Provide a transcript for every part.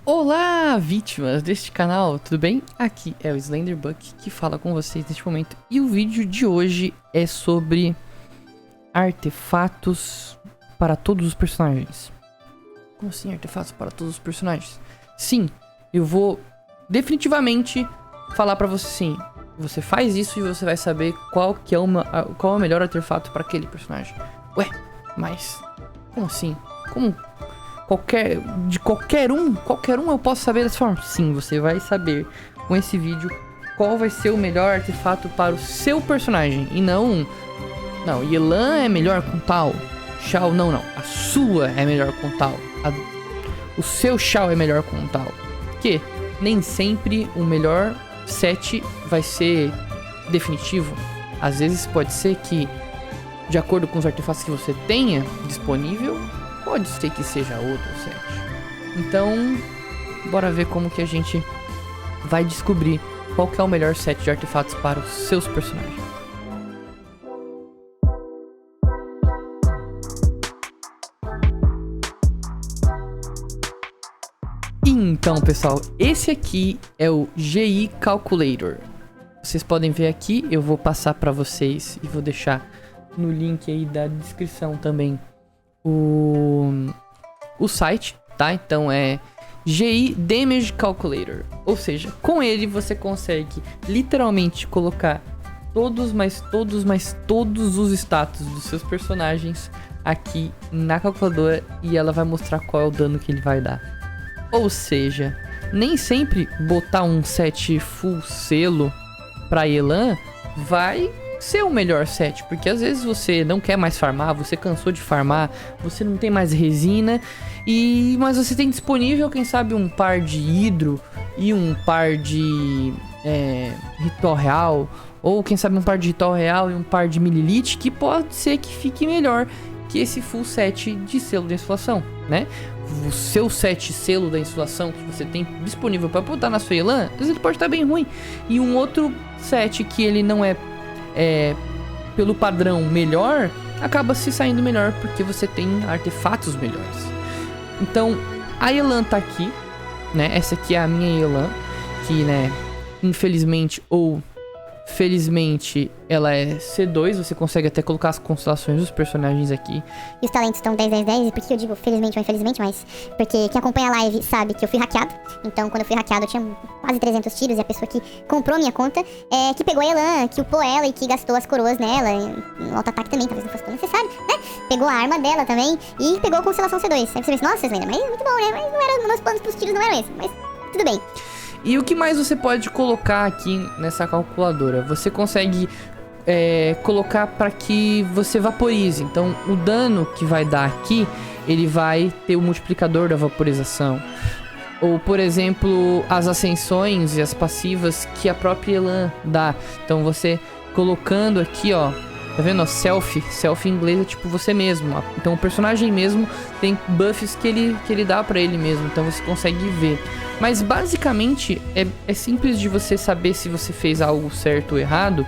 Olá, vítimas deste canal, tudo bem? Aqui é o Slenderbuck que fala com vocês neste momento. E o vídeo de hoje é sobre artefatos para todos os personagens. Como assim artefatos para todos os personagens? Sim, eu vou definitivamente falar pra você sim. Você faz isso e você vai saber qual é o melhor artefato para aquele personagem. Ué, mas como assim? Como... qualquer um eu posso saber dessa forma? Sim, você vai saber com esse vídeo qual vai ser o melhor artefato para o seu personagem. E não, Yelan é melhor com tal, Shao não, a sua é melhor com tal, o seu Shao é melhor com tal. Porque nem sempre o melhor set vai ser definitivo. Às vezes pode ser que, de acordo com os artefatos que você tenha disponível, pode ser que seja outro set. Então, bora ver como que a gente vai descobrir qual que é o melhor set de artefatos para os seus personagens. Então, pessoal, esse aqui é o GI Calculator. Vocês podem ver aqui, eu vou passar para vocês e vou deixar no link aí da descrição também o site, tá? Então é GI Damage Calculator. Ou seja, com ele você consegue literalmente colocar todos os status dos seus personagens aqui na calculadora e ela vai mostrar qual é o dano que ele vai dar. Ou seja, nem sempre botar um set full selo pra Yelan vai ser o melhor set, porque às vezes você não quer mais farmar, você cansou de farmar, você não tem mais resina, mas você tem disponível, quem sabe, um par de hidro e um par de ritual real, ou quem sabe um par de ritual real e um par de mililite, que pode ser que fique melhor que esse full set de selo da insolação, né? O seu set selo da insolação que você tem disponível para botar na sua Yelan, às vezes ele pode estar bem ruim, e um outro set que ele não é pelo padrão melhor, acaba se saindo melhor porque você tem artefatos melhores. Então a Yelan tá aqui, né? Essa aqui é a minha Yelan, que, né, infelizmente ou felizmente ela é C2, você consegue até colocar as constelações dos personagens aqui. E os talentos estão 10, 10, 10, e por que eu digo felizmente ou infelizmente, mas porque quem acompanha a live sabe que eu fui hackeado. Então quando eu fui hackeado eu tinha quase 300 tiros, e a pessoa que comprou minha conta, que pegou a Yelan, que upou ela e que gastou as coroas nela, no auto-ataque também, talvez não fosse tão necessário, né? Pegou a arma dela também e pegou a constelação C2. Aí você pensa, nossa, Slender, mas muito bom, né? Mas não era, meus planos pros tiros não eram esses, mas tudo bem. E o que mais você pode colocar aqui nessa calculadora? Você consegue colocar para que você vaporize. Então o dano que vai dar aqui, ele vai ter o multiplicador da vaporização. Ou, por exemplo, as ascensões e as passivas que a própria Yelan dá. Então você colocando aqui, ó, tá vendo? Self em inglês é tipo você mesmo. Então o personagem mesmo tem buffs que ele dá pra ele mesmo. Então você consegue ver. Mas basicamente é simples de você saber se você fez algo certo ou errado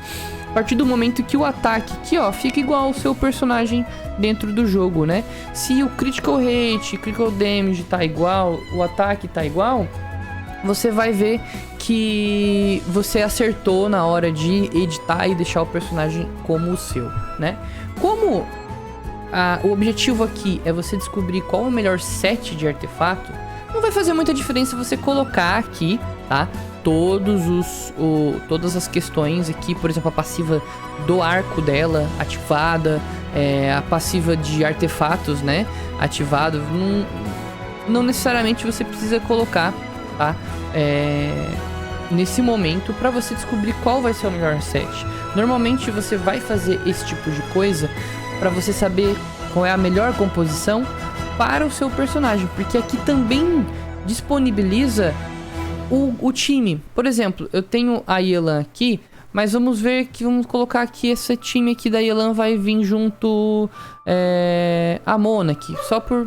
a partir do momento que o ataque aqui, ó, fica igual ao seu personagem dentro do jogo, né? Se o critical rate, critical damage tá igual, o ataque tá igual, você vai ver que você acertou na hora de editar e deixar o personagem como o seu, né? Como o objetivo aqui é você descobrir qual é o melhor set de artefato, não vai fazer muita diferença você colocar aqui, tá? Todas as questões aqui, por exemplo, a passiva do arco dela ativada, a passiva de artefatos, né, ativado. Não necessariamente você precisa colocar, tá? Nesse momento, para você descobrir qual vai ser o melhor set. Normalmente você vai fazer esse tipo de coisa para você saber qual é a melhor composição para o seu personagem, porque aqui também disponibiliza o time. Por exemplo, eu tenho a Yelan aqui, mas vamos colocar aqui esse time aqui da Yelan vai vir junto a Mona aqui, só por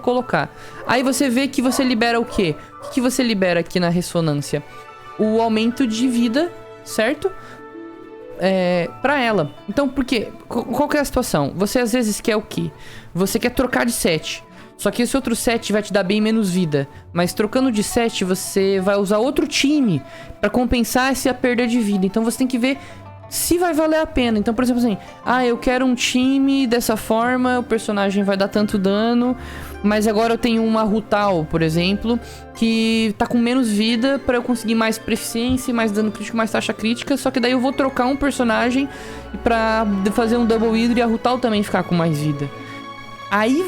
colocar. Aí você vê que você libera o quê? O que você libera aqui na ressonância? O aumento de vida, certo? Pra ela. Então, por quê? Qual que é a situação? Você às vezes quer o quê? Você quer trocar de set. Só que esse outro set vai te dar bem menos vida. Mas trocando de set, você vai usar outro time pra compensar essa perda de vida. Então você tem que ver se vai valer a pena. Então, por exemplo, assim, eu quero um time dessa forma, o personagem vai dar tanto dano, mas agora eu tenho uma Rutal, por exemplo, que tá com menos vida pra eu conseguir mais proficiência, mais dano crítico, mais taxa crítica. Só que daí eu vou trocar um personagem pra fazer um Double Hydra e a Rutal também ficar com mais vida. Aí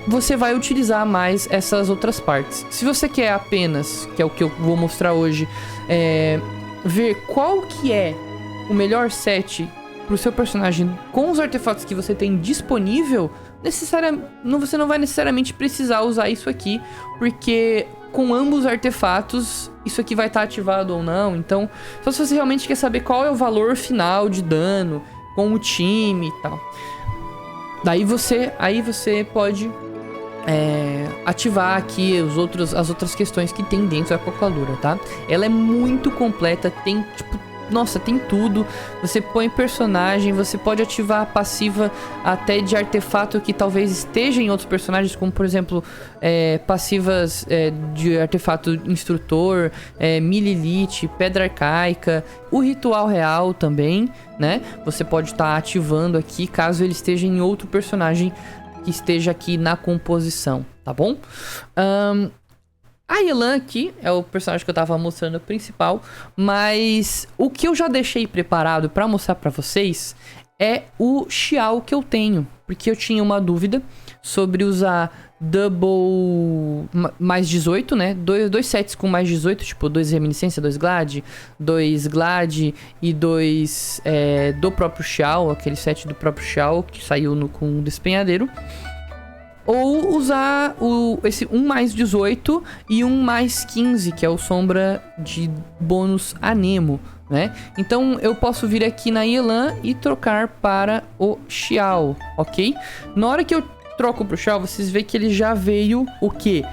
você vai utilizar mais essas outras partes. Se você quer apenas, que é o que eu vou mostrar hoje, ver qual que é o melhor set pro seu personagem com os artefatos que você tem disponível, você não vai necessariamente precisar usar isso aqui, porque com ambos os artefatos isso aqui vai estar ativado ou não. Então, só se você realmente quer saber qual é o valor final de dano com o time e tal. Daí você pode ativar aqui as outras questões que tem dentro da calculadora, tá? Ela é muito completa, tem nossa, tem tudo. Você põe personagem, você pode ativar a passiva até de artefato que talvez esteja em outros personagens, como por exemplo, passivas de artefato instrutor, Mililith, pedra arcaica, o ritual real também, né? Você pode estar ativando aqui caso ele esteja em outro personagem que esteja aqui na composição, tá bom? A Yelan aqui é o personagem que eu tava mostrando principal, mas o que eu já deixei preparado pra mostrar pra vocês é o Xiao que eu tenho, porque eu tinha uma dúvida sobre usar double mais 18, né? Dois sets com mais 18, tipo 2 reminiscência, 2 glad, 2 glad e 2 do próprio Xiao, aquele set do próprio Xiao que saiu com o despenhadeiro. Ou usar esse 1 mais 18 e 1 mais 15, que é o sombra de bônus a Nemo, né? Então eu posso vir aqui na Yelan e trocar para o Xiao, ok? Na hora que eu troco pro Xiao, vocês veem que ele já veio o quê?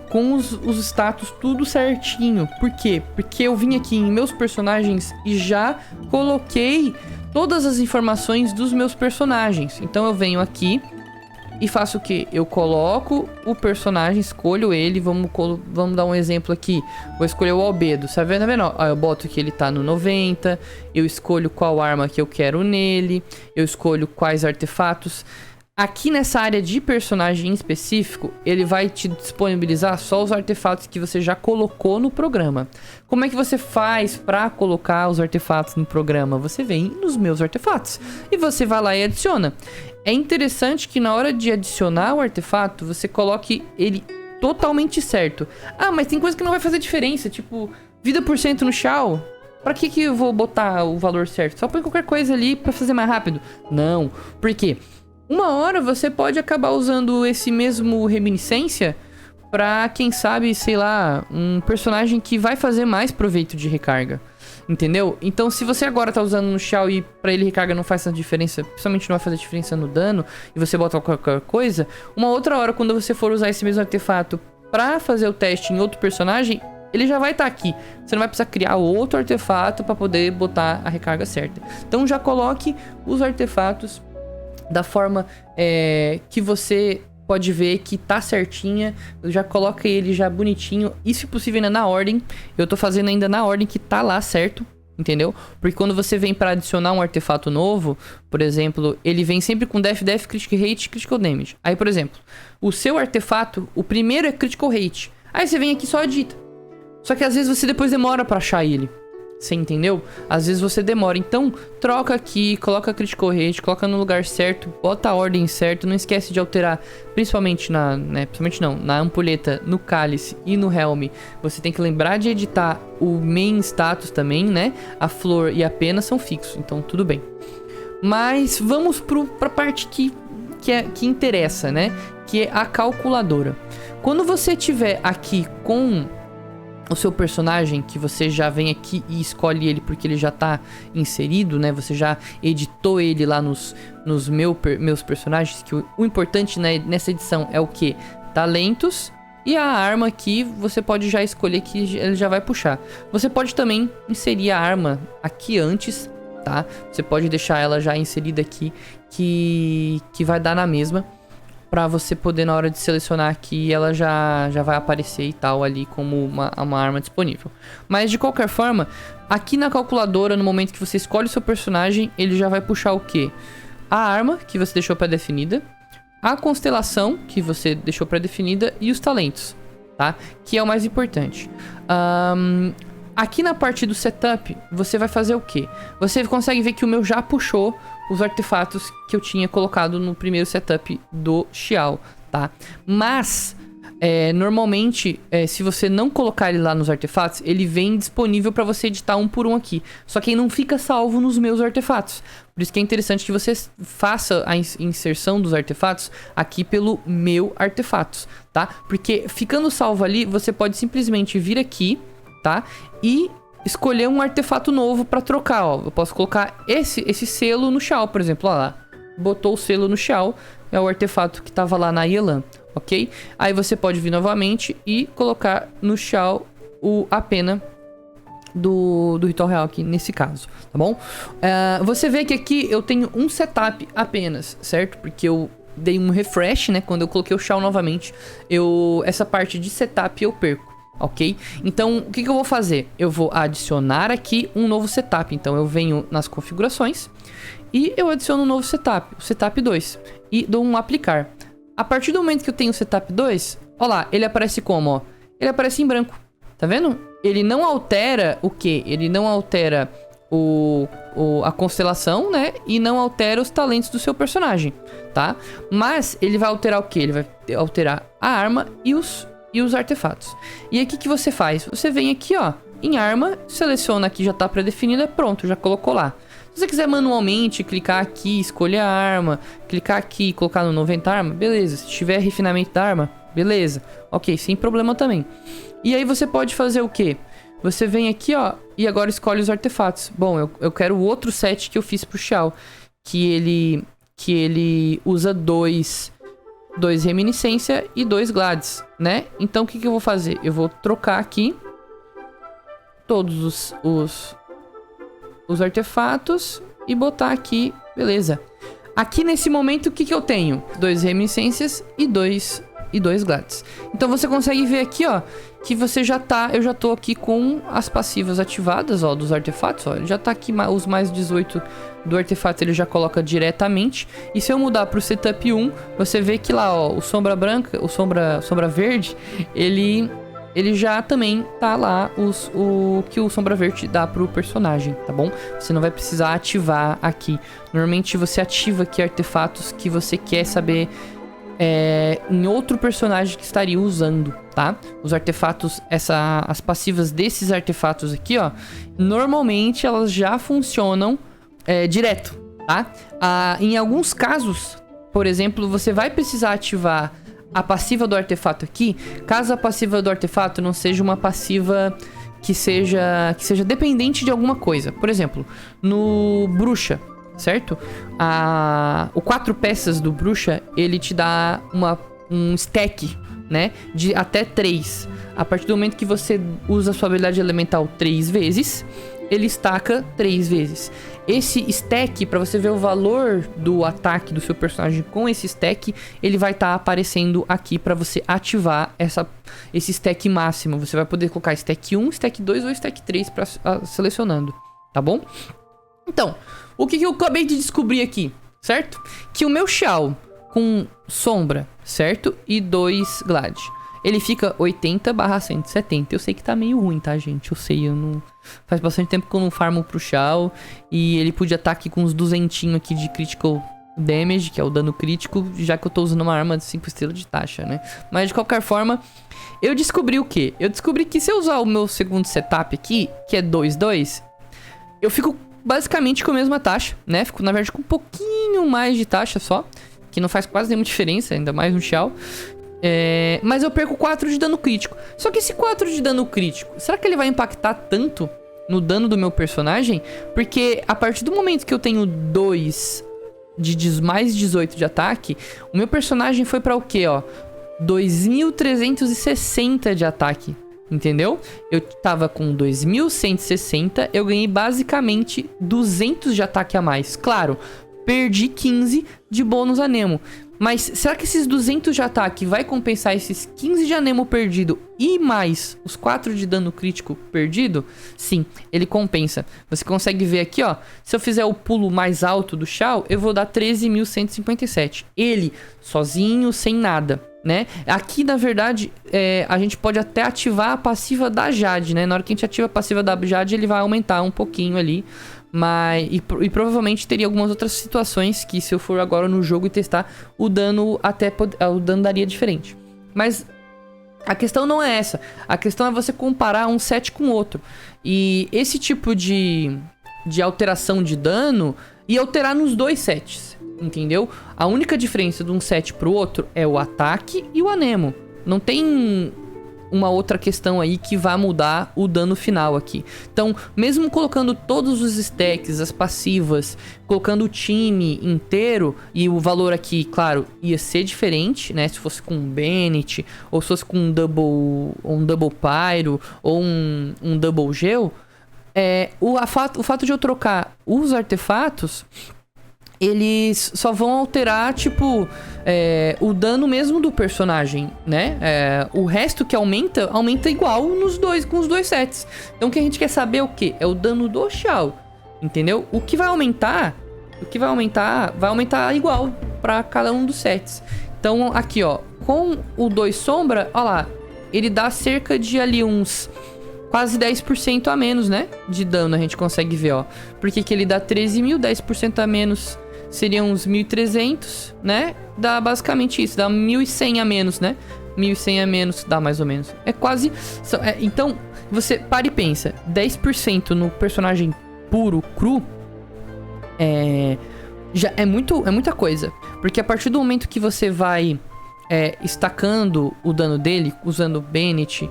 Com os status tudo certinho. Por quê? Porque eu vim aqui em meus personagens e já coloquei todas as informações dos meus personagens. Então eu venho aqui e faço o que? Eu coloco o personagem, escolho ele, vamos dar um exemplo aqui. Vou escolher o Albedo, tá vendo? Eu boto que ele tá no 90, eu escolho qual arma que eu quero nele, eu escolho quais artefatos. Aqui nessa área de personagem em específico, ele vai te disponibilizar só os artefatos que você já colocou no programa. Como é que você faz pra colocar os artefatos no programa? Você vem nos meus artefatos e você vai lá e adiciona. É interessante que na hora de adicionar o artefato, você coloque ele totalmente certo. Mas tem coisa que não vai fazer diferença, tipo, vida por cento no Xiao. Pra que eu vou botar o valor certo? Só põe qualquer coisa ali pra fazer mais rápido. Não, por quê? Uma hora você pode acabar usando esse mesmo reminiscência pra, quem sabe, sei lá, um personagem que vai fazer mais proveito de recarga. Entendeu? Então, se você agora tá usando no Xiao e pra ele recarga não faz tanta diferença, principalmente não vai fazer diferença no dano, e você bota qualquer coisa, uma outra hora, quando você for usar esse mesmo artefato pra fazer o teste em outro personagem, ele já vai estar aqui. Você não vai precisar criar outro artefato pra poder botar a recarga certa. Então, já coloque os artefatos da forma que você pode ver que tá certinha. Já coloca ele já bonitinho. E se possível ainda na ordem. Eu tô fazendo ainda na ordem que tá lá certo, entendeu? Porque quando você vem pra adicionar um artefato novo, por exemplo, ele vem sempre com Def, Critical Rate, Critical Damage. Aí, por exemplo, o seu artefato, o primeiro é Critical Rate. Aí você vem aqui e só edita. Só que às vezes você depois demora pra achar ele. Você entendeu? Às vezes você demora. Então, troca aqui, coloca Critical Rate, coloca no lugar certo, bota a ordem certa. Não esquece de alterar, principalmente na ampulheta, no cálice e no helm. Você tem que lembrar de editar o main status também, né? A flor e a pena são fixos, então tudo bem. Mas vamos pra parte que interessa, né? Que é a calculadora. Quando você tiver aqui com o seu personagem, que você já vem aqui e escolhe ele porque ele já tá inserido, né? Você já editou ele lá nos meus personagens, que o importante, né, nessa edição é o que? Talentos. E a arma aqui você pode já escolher que ele já vai puxar. Você pode também inserir a arma aqui antes, tá? Você pode deixar ela já inserida aqui, que vai dar na mesma. pra você poder, na hora de selecionar aqui, ela já vai aparecer e tal ali como uma arma disponível. Mas de qualquer forma, aqui na calculadora, no momento que você escolhe o seu personagem, ele já vai puxar o quê? A arma, que você deixou pré-definida, a constelação, que você deixou pré-definida, e os talentos, tá? Que é o mais importante. Aqui na parte do setup, você vai fazer o quê? Você consegue ver que o meu já puxou os artefatos que eu tinha colocado no primeiro setup do Xiao, tá? Mas, normalmente, se você não colocar ele lá nos artefatos, ele vem disponível para você editar um por um aqui. Só que ele não fica salvo nos meus artefatos. Por isso que é interessante que você faça a inserção dos artefatos aqui pelo meu artefatos, tá? Porque ficando salvo ali, você pode simplesmente vir aqui, tá? E escolher um artefato novo pra trocar, ó. Eu posso colocar esse selo no Xiao, por exemplo, ó lá. Botou o selo no Xiao, é o artefato que tava lá na Yelan, ok? Aí você pode vir novamente e colocar no Xiao a pena do Ritual Real aqui, nesse caso, tá bom? Você vê que aqui eu tenho um setup apenas, certo? Porque eu dei um refresh, né? Quando eu coloquei o Xiao novamente, essa parte de setup eu perco, ok? Então, o que eu vou fazer? Eu vou adicionar aqui um novo setup. Então, eu venho nas configurações e eu adiciono um novo setup, o setup 2, e dou um aplicar. A partir do momento que eu tenho o setup 2, ó lá, ele aparece como, ó? Ele aparece em branco, tá vendo? Ele não altera o quê? Ele não altera a constelação, né? E não altera os talentos do seu personagem, tá? Mas ele vai alterar o quê? Ele vai alterar a arma e os artefatos. E aí, o que você faz? Você vem aqui, ó, em arma, seleciona aqui, já tá pré-definida, pronto, já colocou lá. Se você quiser manualmente clicar aqui, escolher a arma, clicar aqui e colocar no 90 arma, beleza. Se tiver refinamento da arma, beleza. Ok, sem problema também. E aí você pode fazer o quê? Você vem aqui, ó, e agora escolhe os artefatos. Bom, eu quero o outro set que eu fiz pro Xiao, que ele usa dois reminiscência e 2 glades, né? Então o que eu vou fazer? Eu vou trocar aqui todos os artefatos e botar aqui, beleza. Aqui nesse momento o que eu tenho? 2 reminiscências e 2 glades. Então você consegue ver aqui, ó, que eu já tô aqui com as passivas ativadas, ó, dos artefatos, ó. Ele já tá aqui, os mais 18 do artefato ele já coloca diretamente. E se eu mudar pro setup 1, você vê que lá, ó, o sombra branca, o sombra verde, ele já também tá lá o que o sombra verde dá pro personagem, tá bom? Você não vai precisar ativar aqui. Normalmente você ativa aqui artefatos que você quer saber em outro personagem que estaria usando, tá? Os artefatos, as passivas desses artefatos aqui, ó, normalmente elas já funcionam direto, tá? Em alguns casos, por exemplo, você vai precisar ativar a passiva do artefato aqui, caso a passiva do artefato não seja uma passiva que seja dependente de alguma coisa. Por exemplo, no bruxa, certo? O 4 peças do bruxa, ele te dá um stack, né? De até 3. A partir do momento que você usa a sua habilidade elemental 3 vezes, ele estaca 3 vezes. Esse stack, pra você ver o valor do ataque do seu personagem com esse stack, ele vai estar aparecendo aqui pra você ativar esse stack máximo. Você vai poder colocar stack 1, stack 2 ou stack 3 selecionando, tá bom? Então, o que eu acabei de descobrir aqui, certo? Que o meu Xiao com sombra, certo? E 2 glade, ele fica 80/170. Eu sei que tá meio ruim, tá, gente? Eu sei, faz bastante tempo que eu não farmo pro Xiao. E ele podia estar aqui com uns 200 aqui de critical damage, que é o dano crítico, já que eu tô usando uma arma de 5 estrelas de taxa, né? Mas de qualquer forma, eu descobri o quê? Eu descobri que se eu usar o meu segundo setup aqui, que é 2/2, eu fico basicamente com a mesma taxa, né? Fico, na verdade, com um pouquinho mais de taxa só, que não faz quase nenhuma diferença, ainda mais no Xiao. Mas eu perco 4 de dano crítico. Só que esse 4 de dano crítico, será que ele vai impactar tanto no dano do meu personagem? Porque a partir do momento que eu tenho 2 de mais 18 de ataque, o meu personagem foi pra o quê, ó? 2.360 de ataque, entendeu? Eu tava com 2.160, eu ganhei basicamente 200 de ataque a mais. Claro, perdi 15 de bônus a Nemo. Mas será que esses 200 de ataque vai compensar esses 15 de anemo perdido e mais os 4 de dano crítico perdido? Sim, ele compensa. Você consegue ver aqui, ó. Se eu fizer o pulo mais alto do Shao, eu vou dar 13.157. Ele, sozinho, sem nada, né? Aqui, na verdade, a gente pode até ativar a passiva da Jade, né? Na hora que a gente ativa a passiva da Jade, ele vai aumentar um pouquinho ali. Mas, e provavelmente teria algumas outras situações que, se eu for agora no jogo e testar, o dano daria diferente. Mas a questão não é essa. A questão é você comparar um set com outro. E esse tipo de alteração de dano ia alterar nos dois sets, entendeu? A única diferença de um set pro outro é o ataque e o anemo. Não tem uma outra questão aí que vai mudar o dano final aqui. Então, mesmo colocando todos os stacks, as passivas, colocando o time inteiro, e o valor aqui, claro, ia ser diferente, né? Se fosse com um Bennett, ou se fosse com um Double Pyro, ou um Double Geo, o fato de eu trocar os artefatos, eles só vão alterar, tipo, o dano mesmo do personagem, né? O resto que aumenta igual com os dois sets. Então o que a gente quer saber é o quê? É o dano do Shao, entendeu? O que vai aumentar igual pra cada um dos sets. Então aqui, ó, com o 2 sombra, ó lá, ele dá cerca de ali uns quase 10% a menos, né? De dano a gente consegue ver, ó. Porque que ele dá 13.000, 10% a menos seriam uns 1.300, né? Dá basicamente isso, dá 1.100 a menos, né? 1.100 a menos dá mais ou menos. É quase... então, você para e pensa. 10% no personagem puro, cru, já é muita coisa. Porque a partir do momento que você vai estacando o dano dele, usando Bennett,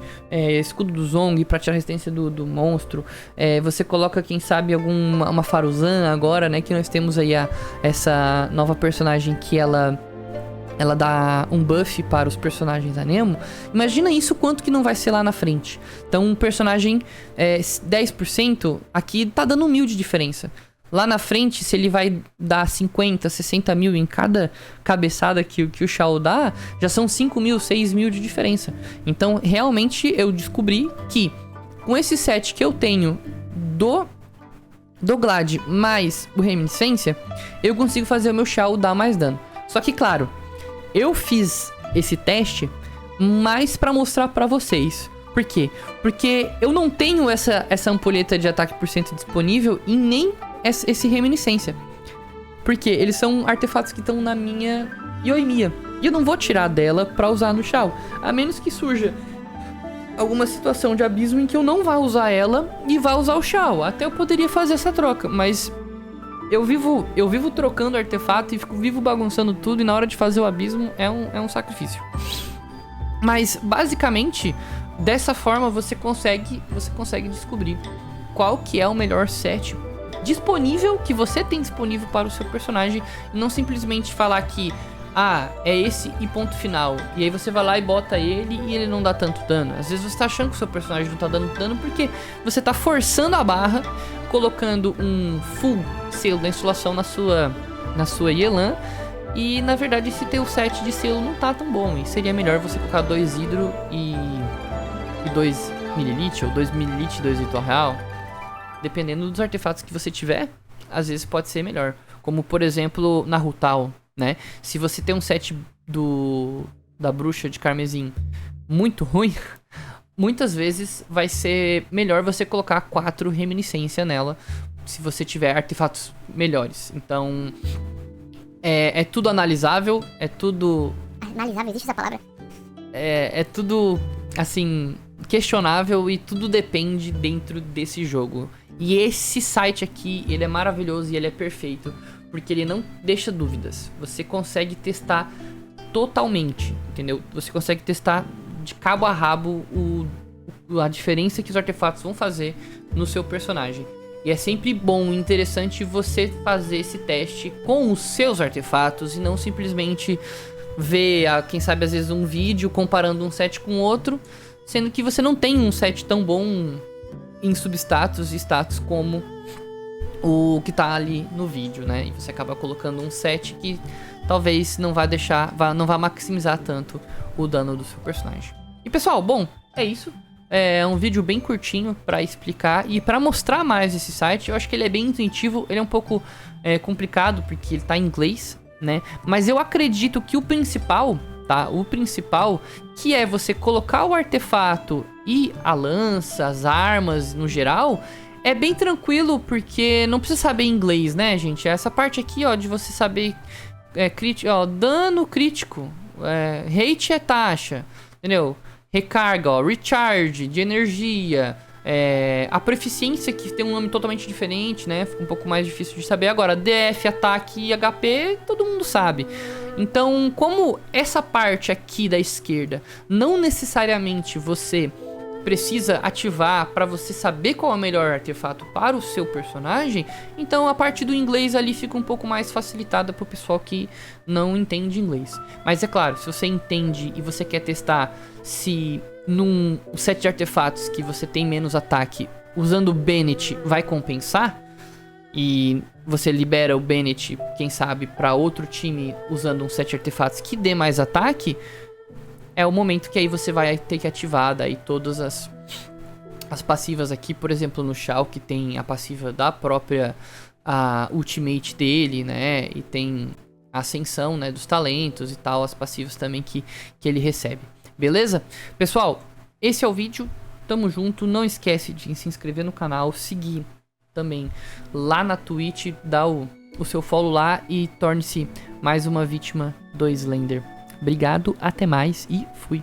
escudo do Zong pra tirar a resistência do monstro, você coloca, quem sabe, uma Faruzan agora, né, que nós temos aí essa nova personagem que ela dá um buff para os personagens anemo. Imagina isso, quanto que não vai ser lá na frente. Então um personagem 10%, aqui tá dando 1.000 de diferença. Lá na frente, se ele vai dar 50, 60 mil em cada cabeçada que o Shao dá, já são 5 mil, 6 mil de diferença. Então, realmente, eu descobri que com esse set que eu tenho do Glad mais o Reminiscência, eu consigo fazer o meu Shao dar mais dano. Só que, claro, eu fiz esse teste mais pra mostrar pra vocês. Por quê? Porque eu não tenho essa ampulheta de ataque por cento disponível e nem esse Reminiscência. Porque eles são artefatos que estão na minha Yoimiya. E eu não vou tirar dela pra usar no Shao. A menos que surja alguma situação de abismo em que eu não vá usar ela e vá usar o Shao. Até eu poderia fazer essa troca, mas eu vivo trocando artefato e vivo bagunçando tudo, e na hora de fazer o abismo é um sacrifício. Mas basicamente, dessa forma você consegue descobrir qual que é o melhor set disponível, que você tem disponível para o seu personagem, e não simplesmente falar que é esse e ponto final, e aí você vai lá e bota ele e ele não dá tanto dano. Às vezes você tá achando que o seu personagem não tá dando dano porque você tá forçando a barra, colocando um full selo da insolação na sua Yelan, e na verdade esse teu set de selo não tá tão bom, e seria melhor você colocar 2 Hidro e 2 Mililith, ou 2 Mililith e 2 Ritual Real. Dependendo dos artefatos que você tiver, às vezes pode ser melhor. Como, por exemplo, na Rutal, né? Se você tem um set da bruxa de carmesim muito ruim, muitas vezes vai ser melhor você colocar 4 reminiscência nela, se você tiver artefatos melhores. Então, é tudo analisável, é tudo... Analisável, existe essa palavra? É tudo, assim, questionável, e tudo depende dentro desse jogo. E esse site aqui, ele é maravilhoso e ele é perfeito, porque ele não deixa dúvidas. Você consegue testar totalmente, entendeu? Você consegue testar de cabo a rabo a diferença que os artefatos vão fazer no seu personagem. E é sempre bom e interessante você fazer esse teste com os seus artefatos e não simplesmente ver, quem sabe, às vezes um vídeo comparando um set com outro, sendo que você não tem um set tão bom em substatus e status como o que tá ali no vídeo, né? E você acaba colocando um set que talvez não vai não vai maximizar tanto o dano do seu personagem. E pessoal, bom, é isso. É um vídeo bem curtinho pra explicar e pra mostrar mais esse site. Eu acho que ele é bem intuitivo, ele é um pouco complicado porque ele tá em inglês, né? Mas eu acredito que o principal, tá? O principal, que é você colocar o artefato e a lança, as armas no geral, é bem tranquilo porque não precisa saber inglês, né, gente? Essa parte aqui, ó, de você saber dano crítico, rate é taxa, entendeu? Recarga, ó, recharge de energia, a proficiência que tem um nome totalmente diferente, né? Fica um pouco mais difícil de saber. Agora, DF, ataque e HP, todo mundo sabe. Então, como essa parte aqui da esquerda não necessariamente você precisa ativar para você saber qual é o melhor artefato para o seu personagem, então a parte do inglês ali fica um pouco mais facilitada para o pessoal que não entende inglês. Mas é claro, se você entende e você quer testar se num set de artefatos que você tem menos ataque, usando o Bennett vai compensar, e você libera o Bennett, quem sabe, para outro time usando um set de artefatos que dê mais ataque, é o momento que aí você vai ter que ativar daí todas as passivas aqui. Por exemplo, no Shao, que tem a passiva da própria ultimate dele, né? E tem a ascensão, né, dos talentos e tal, as passivas também que ele recebe. Beleza? Pessoal, esse é o vídeo. Tamo junto. Não esquece de se inscrever no canal, seguir também lá na Twitch, dá o seu follow lá e torne-se mais uma vítima do Slender. Obrigado, até mais e fui.